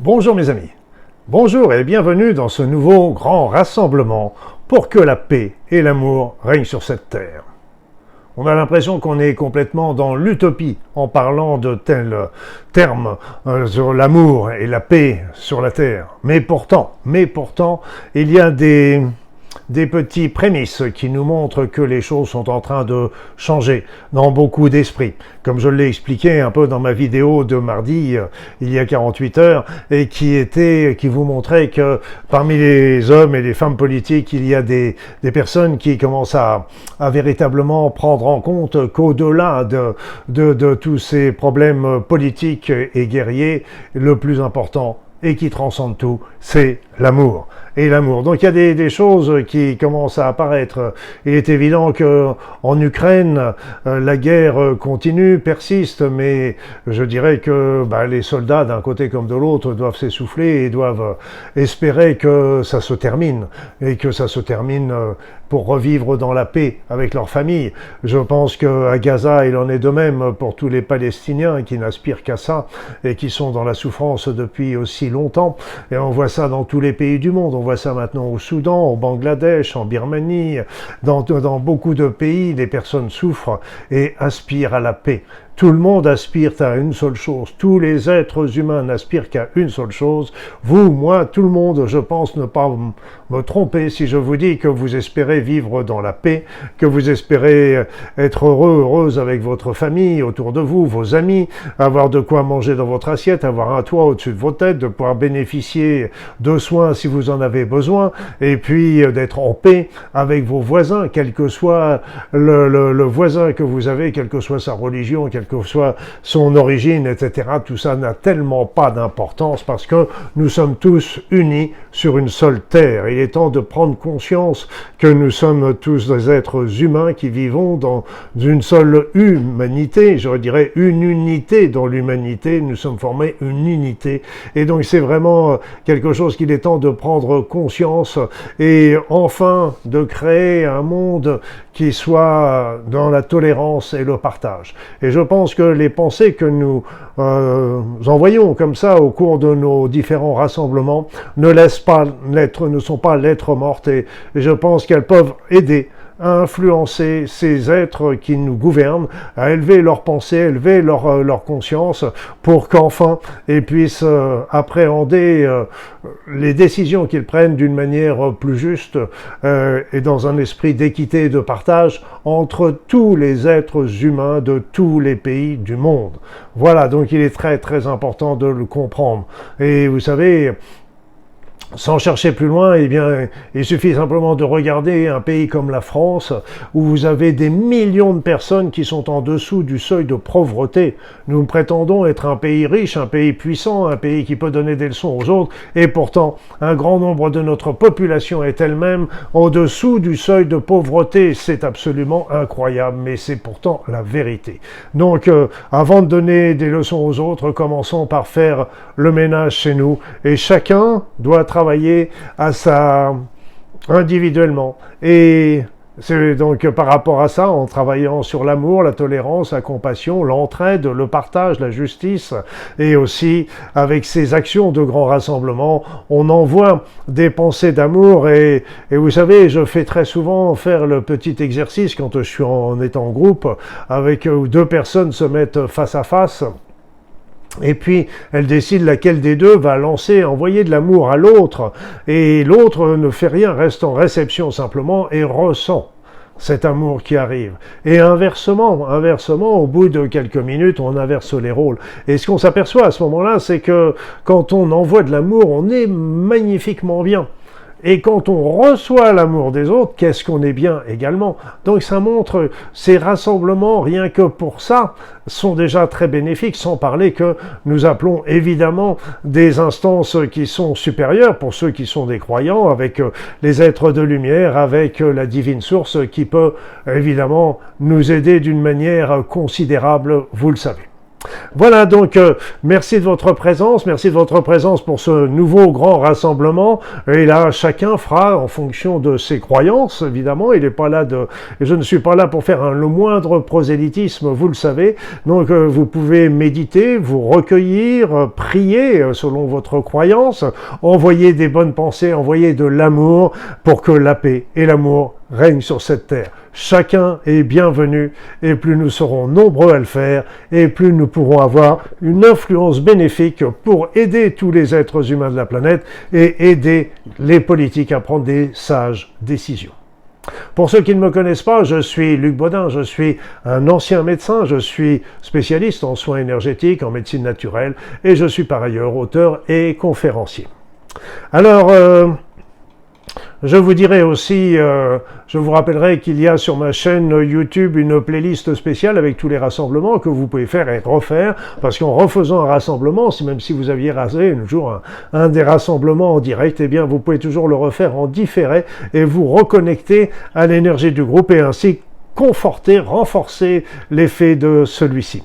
Bonjour mes amis, bonjour et bienvenue dans ce nouveau grand rassemblement pour que la paix et l'amour règnent sur cette terre. On a l'impression qu'on est complètement dans l'utopie en parlant de tels termes sur l'amour et la paix sur la terre. Mais pourtant, il y a des petits prémices qui nous montrent que les choses sont en train de changer dans beaucoup d'esprits. Comme je l'ai expliqué un peu dans ma vidéo de mardi, il y a 48 heures, et qui vous montrait que parmi les hommes et les femmes politiques, il y a des personnes qui commencent à véritablement prendre en compte qu'au-delà de tous ces problèmes politiques et guerriers, le plus important et qui transcende tout, c'est l'amour. Et l'amour. Donc il y a des choses qui commencent à apparaître. Il est évident que en Ukraine, la guerre continue, persiste, mais je dirais que les soldats d'un côté comme de l'autre doivent s'essouffler et doivent espérer que ça se termine et que ça se termine pour revivre dans la paix avec leur famille. Je pense qu'à Gaza, il en est de même pour tous les Palestiniens qui n'aspirent qu'à ça et qui sont dans la souffrance depuis aussi longtemps. Et on voit ça dans tous les pays du monde. On voit ça maintenant au Soudan, au Bangladesh, en Birmanie, dans beaucoup de pays, les personnes souffrent et aspirent à la paix. Tout le monde aspire à une seule chose. Tous les êtres humains n'aspirent qu'à une seule chose. Vous, moi, tout le monde, je pense ne pas me tromper si je vous dis que vous espérez vivre dans la paix, que vous espérez être heureux, heureuse avec votre famille, autour de vous, vos amis, avoir de quoi manger dans votre assiette, avoir un toit au-dessus de vos têtes, de pouvoir bénéficier de soins si vous en avez besoin, et puis d'être en paix avec vos voisins, quel que soit le voisin que vous avez, quelle que soit sa religion, quelle que soit son origine, etc. Tout ça n'a tellement pas d'importance parce que nous sommes tous unis sur une seule terre. Il est temps de prendre conscience que nous sommes tous des êtres humains qui vivons dans une seule humanité, je dirais une unité dans l'humanité. Nous sommes formés une unité. Et donc c'est vraiment quelque chose qu'il est temps de prendre conscience et enfin de créer un monde qui soit dans la tolérance et le partage. Et je pense que les pensées que nous envoyons comme ça au cours de nos différents rassemblements ne sont pas lettres mortes et je pense qu'elles peuvent aider à influencer ces êtres qui nous gouvernent, à élever leurs pensées, élever leur conscience, pour qu'enfin ils puissent appréhender les décisions qu'ils prennent d'une manière plus juste et dans un esprit d'équité et de partage entre tous les êtres humains de tous les pays du monde. Voilà, donc il est très très important de le comprendre. Et vous savez, sans chercher plus loin, eh bien, il suffit simplement de regarder un pays comme la France, où vous avez des millions de personnes qui sont en dessous du seuil de pauvreté. Nous prétendons être un pays riche, un pays puissant, un pays qui peut donner des leçons aux autres, et pourtant, un grand nombre de notre population est elle-même en dessous du seuil de pauvreté. C'est absolument incroyable, mais c'est pourtant la vérité. Donc, avant de donner des leçons aux autres, commençons par faire le ménage chez nous, et chacun doit travailler à ça individuellement. Et c'est donc par rapport à ça, en travaillant sur l'amour, la tolérance, la compassion, l'entraide, le partage, la justice, et aussi avec ces actions de grands rassemblements, on envoie des pensées d'amour. Et vous savez, je fais très souvent faire le petit exercice quand je suis en étant en groupe, avec où deux personnes se mettent face à face. Et puis, elle décide laquelle des deux va envoyer de l'amour à l'autre. Et l'autre ne fait rien, reste en réception simplement et ressent cet amour qui arrive. Et inversement, au bout de quelques minutes, on inverse les rôles. Et ce qu'on s'aperçoit à ce moment-là, c'est que quand on envoie de l'amour, on est magnifiquement bien. Et quand on reçoit l'amour des autres, qu'est-ce qu'on est bien également. Donc ça montre, ces rassemblements, rien que pour ça, sont déjà très bénéfiques, sans parler que nous appelons évidemment des instances qui sont supérieures, pour ceux qui sont des croyants, avec les êtres de lumière, avec la divine source, qui peut évidemment nous aider d'une manière considérable, vous le savez. Voilà donc, merci de votre présence pour ce nouveau grand rassemblement. Et là, chacun fera en fonction de ses croyances, évidemment. Je ne suis pas là pour faire le moindre prosélytisme, vous le savez. Donc, vous pouvez méditer, vous recueillir, prier selon votre croyance, envoyer des bonnes pensées, envoyer de l'amour pour que la paix et l'amour règnent sur cette terre. Chacun est bienvenu et plus nous serons nombreux à le faire et plus nous pourrons avoir une influence bénéfique pour aider tous les êtres humains de la planète et aider les politiques à prendre des sages décisions. Pour ceux qui ne me connaissent pas, je suis Luc Baudin, je suis un ancien médecin, je suis spécialiste en soins énergétiques, en médecine naturelle et je suis par ailleurs auteur et conférencier. Alors, je vous dirai aussi, je vous rappellerai qu'il y a sur ma chaîne YouTube une playlist spéciale avec tous les rassemblements que vous pouvez faire et refaire, parce qu'en refaisant un rassemblement, même si vous aviez rasé un jour un des rassemblements en direct, eh bien vous pouvez toujours le refaire en différé et vous reconnecter à l'énergie du groupe et ainsi conforter, renforcer l'effet de celui-ci.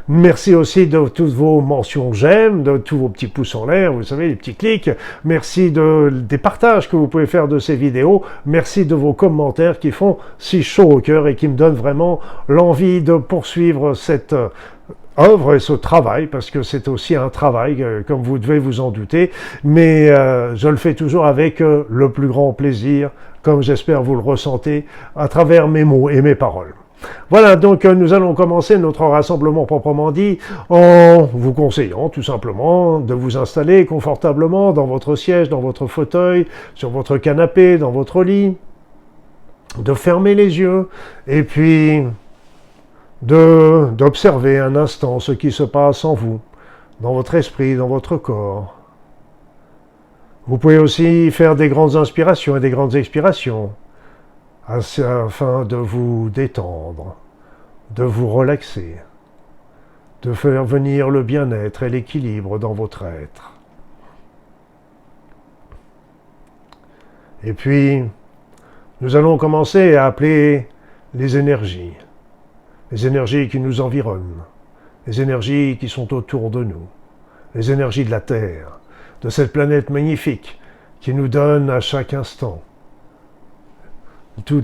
Merci aussi de toutes vos mentions j'aime, de tous vos petits pouces en l'air, vous savez, les petits clics. Merci des partages que vous pouvez faire de ces vidéos. Merci de vos commentaires qui font si chaud au cœur et qui me donnent vraiment l'envie de poursuivre cette œuvre et ce travail, parce que c'est aussi un travail, comme vous devez vous en douter, mais je le fais toujours avec le plus grand plaisir, comme j'espère vous le ressentez, à travers mes mots et mes paroles. Voilà, donc nous allons commencer notre rassemblement proprement dit en vous conseillant tout simplement de vous installer confortablement dans votre siège, dans votre fauteuil, sur votre canapé, dans votre lit, de fermer les yeux et puis d'observer un instant ce qui se passe en vous, dans votre esprit, dans votre corps. Vous pouvez aussi faire des grandes inspirations et des grandes expirations afin de vous détendre, de vous relaxer, de faire venir le bien-être et l'équilibre dans votre être. Et puis, nous allons commencer à appeler les énergies qui nous environnent, les énergies qui sont autour de nous, les énergies de la Terre, de cette planète magnifique qui nous donne à chaque instant tout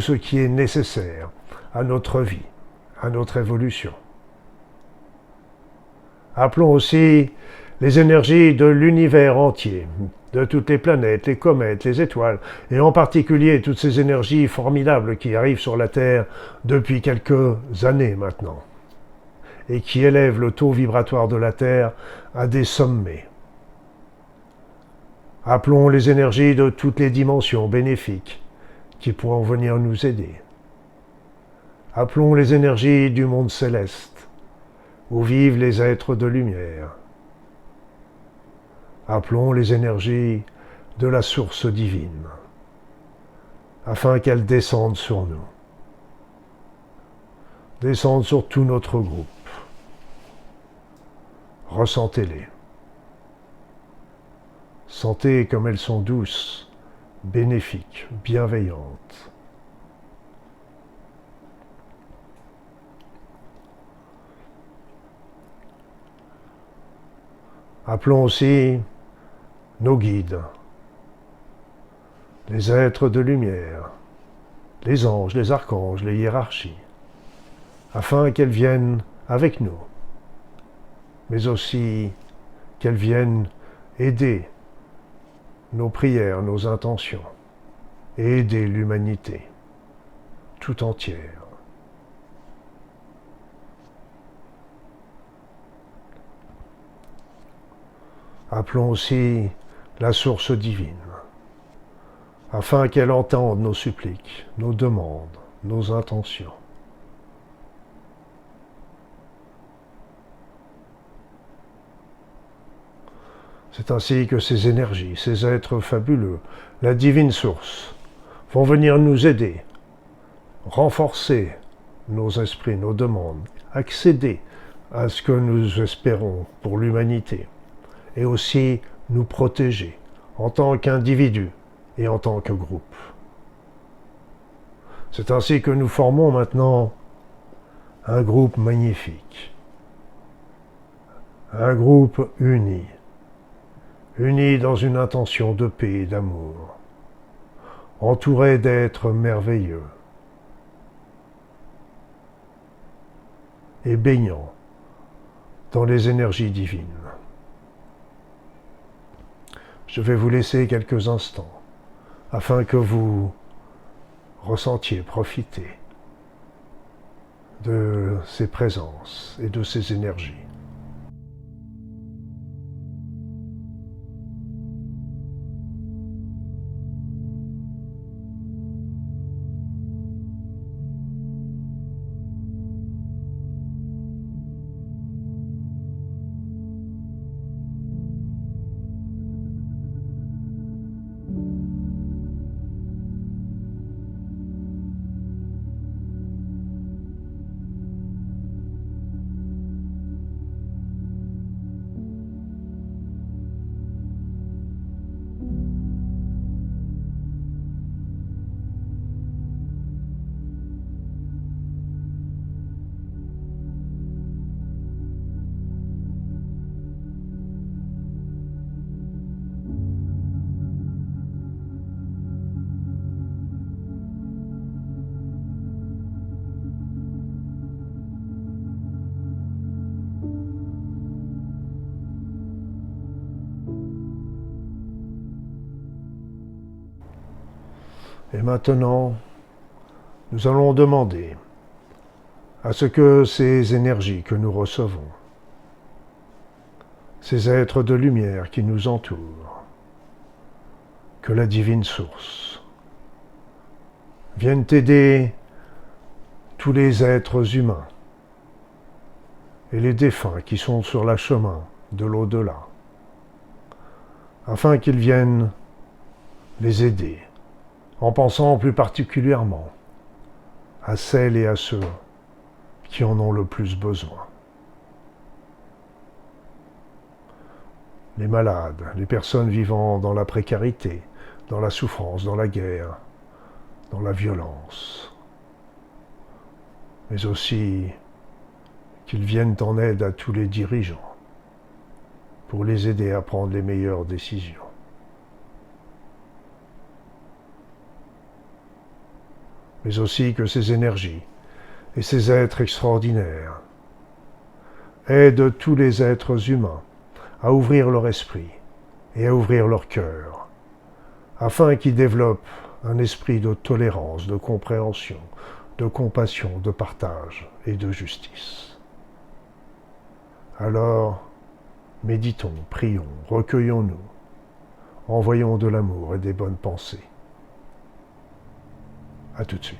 ce qui est nécessaire à notre vie, à notre évolution. Appelons aussi les énergies de l'univers entier, de toutes les planètes, les comètes, les étoiles, et en particulier toutes ces énergies formidables qui arrivent sur la Terre depuis quelques années maintenant, et qui élèvent le taux vibratoire de la Terre à des sommets. Appelons les énergies de toutes les dimensions bénéfiques qui pourront venir nous aider. Appelons les énergies du monde céleste, où vivent les êtres de lumière. Appelons les énergies de la source divine, afin qu'elles descendent sur nous, descendent sur tout notre groupe. Ressentez-les. Sentez comme elles sont douces, bénéfiques, bienveillantes. Appelons aussi nos guides, les êtres de lumière, les anges, les archanges, les hiérarchies, afin qu'elles viennent avec nous, mais aussi qu'elles viennent aider nos prières, nos intentions, et aider l'humanité tout entière. Appelons aussi la source divine, afin qu'elle entende nos suppliques, nos demandes, nos intentions. C'est ainsi que ces énergies, ces êtres fabuleux, la divine source, vont venir nous aider, renforcer nos esprits, nos demandes, accéder à ce que nous espérons pour l'humanité, et aussi nous protéger en tant qu'individus et en tant que groupe. C'est ainsi que nous formons maintenant un groupe magnifique, un groupe uni, uni dans une intention de paix et d'amour, entouré d'êtres merveilleux et baignant dans les énergies divines. Je vais vous laisser quelques instants afin que vous ressentiez, profitez de ces présences et de ces énergies. Et maintenant, nous allons demander à ce que ces énergies que nous recevons, ces êtres de lumière qui nous entourent, que la divine source vienne aider tous les êtres humains et les défunts qui sont sur le chemin de l'au-delà, afin qu'ils viennent les aider, en pensant plus particulièrement à celles et à ceux qui en ont le plus besoin. Les malades, les personnes vivant dans la précarité, dans la souffrance, dans la guerre, dans la violence, mais aussi qu'ils viennent en aide à tous les dirigeants pour les aider à prendre les meilleures décisions. Mais aussi que ces énergies et ces êtres extraordinaires aident tous les êtres humains à ouvrir leur esprit et à ouvrir leur cœur, afin qu'ils développent un esprit de tolérance, de compréhension, de compassion, de partage et de justice. Alors, méditons, prions, recueillons-nous, envoyons de l'amour et des bonnes pensées. À tout de suite.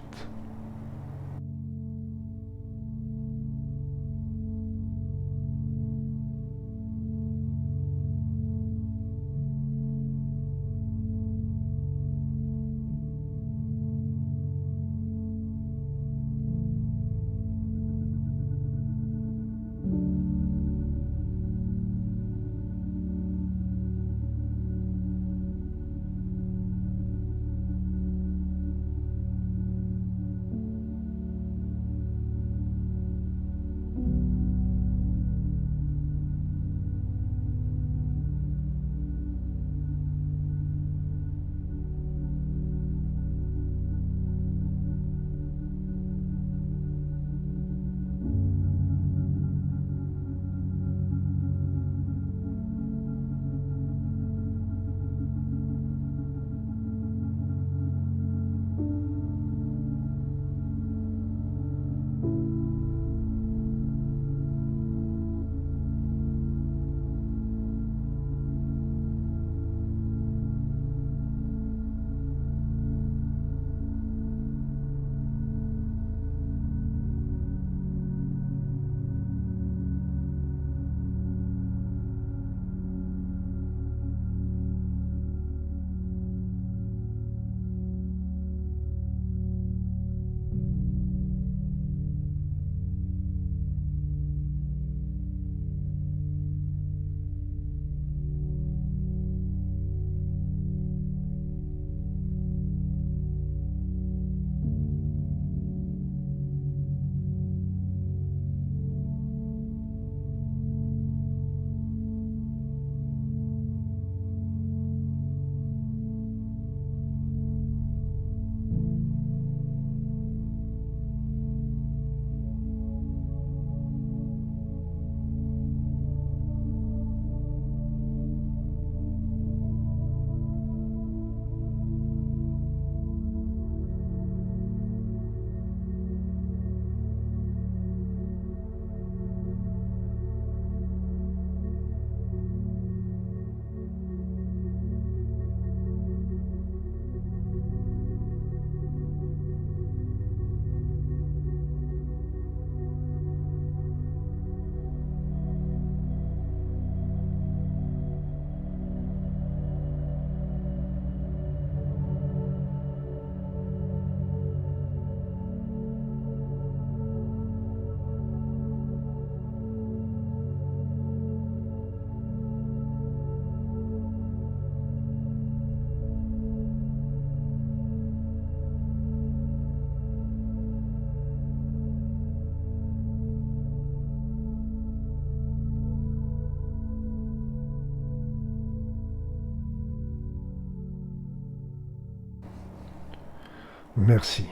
Merci.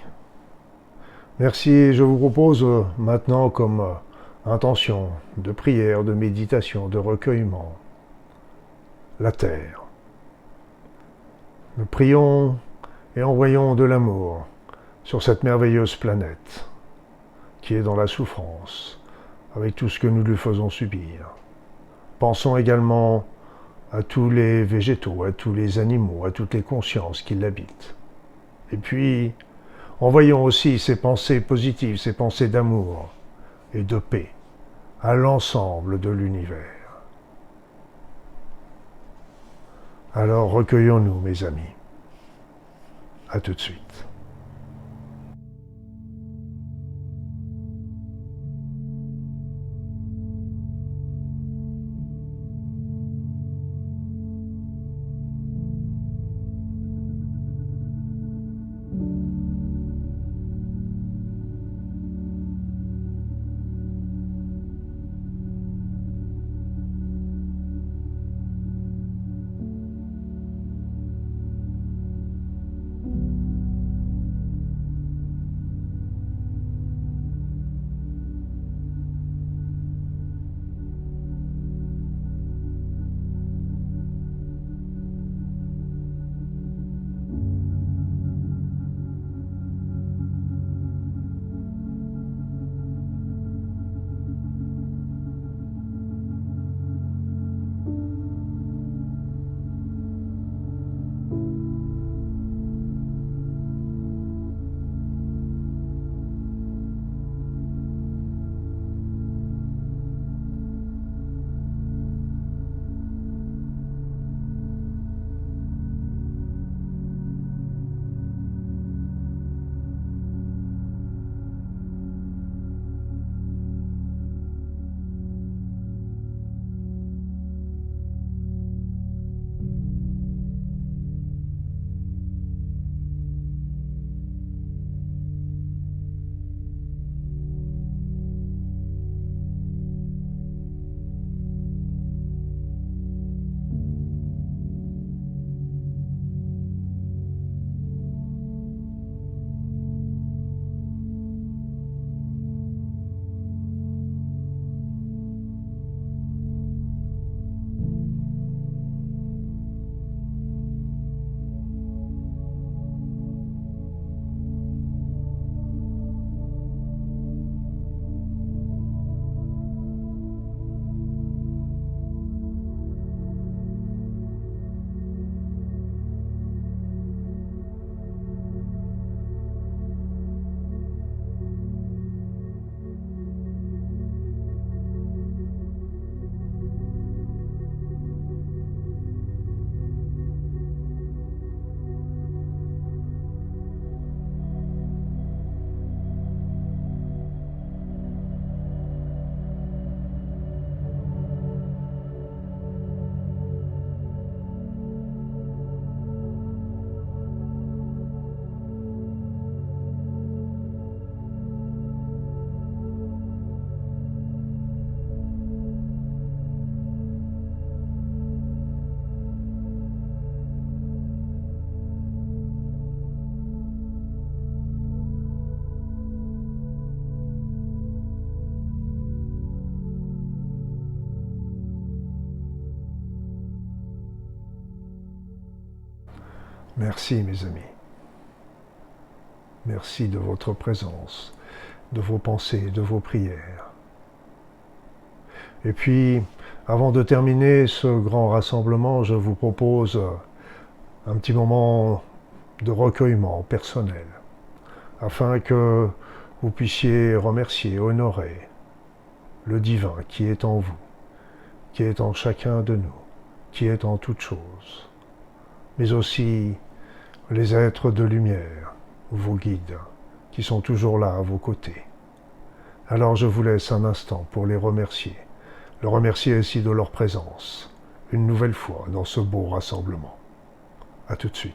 Merci, et je vous propose maintenant comme intention de prière, de méditation, de recueillement, la terre. Nous prions et envoyons de l'amour sur cette merveilleuse planète qui est dans la souffrance, avec tout ce que nous lui faisons subir. Pensons également à tous les végétaux, à tous les animaux, à toutes les consciences qui l'habitent. Et puis, envoyons aussi ces pensées positives, ces pensées d'amour et de paix à l'ensemble de l'univers. Alors recueillons-nous, mes amis. À tout de suite. Merci, mes amis. Merci de votre présence, de vos pensées, de vos prières. Et puis, avant de terminer ce grand rassemblement, je vous propose un petit moment de recueillement personnel, afin que vous puissiez remercier, honorer le divin qui est en vous, qui est en chacun de nous, qui est en toutes choses, mais aussi les êtres de lumière, vos guides, qui sont toujours là à vos côtés. Alors je vous laisse un instant pour les remercier aussi de leur présence, une nouvelle fois dans ce beau rassemblement. À tout de suite.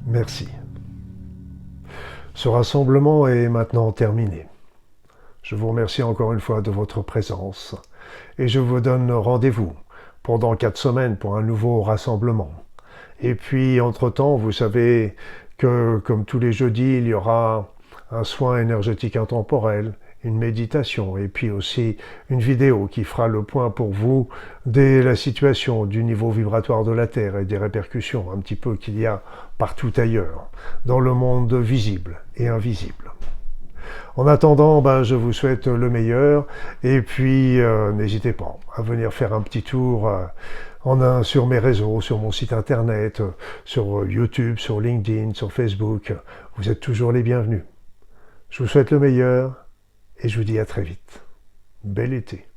Merci. Ce rassemblement est maintenant terminé. Je vous remercie encore une fois de votre présence et je vous donne rendez-vous pour dans 4 semaines pour un nouveau rassemblement. Et puis, entre-temps, vous savez que, comme tous les jeudis, il y aura un soin énergétique intemporel, une méditation et puis aussi une vidéo qui fera le point pour vous de la situation du niveau vibratoire de la Terre et des répercussions un petit peu qu'il y a partout ailleurs, dans le monde visible et invisible. En attendant, je vous souhaite le meilleur et puis n'hésitez pas à venir faire un petit tour sur mes réseaux, sur mon site internet, sur YouTube, sur LinkedIn, sur Facebook. Vous êtes toujours les bienvenus. Je vous souhaite le meilleur et je vous dis à très vite. Bel été.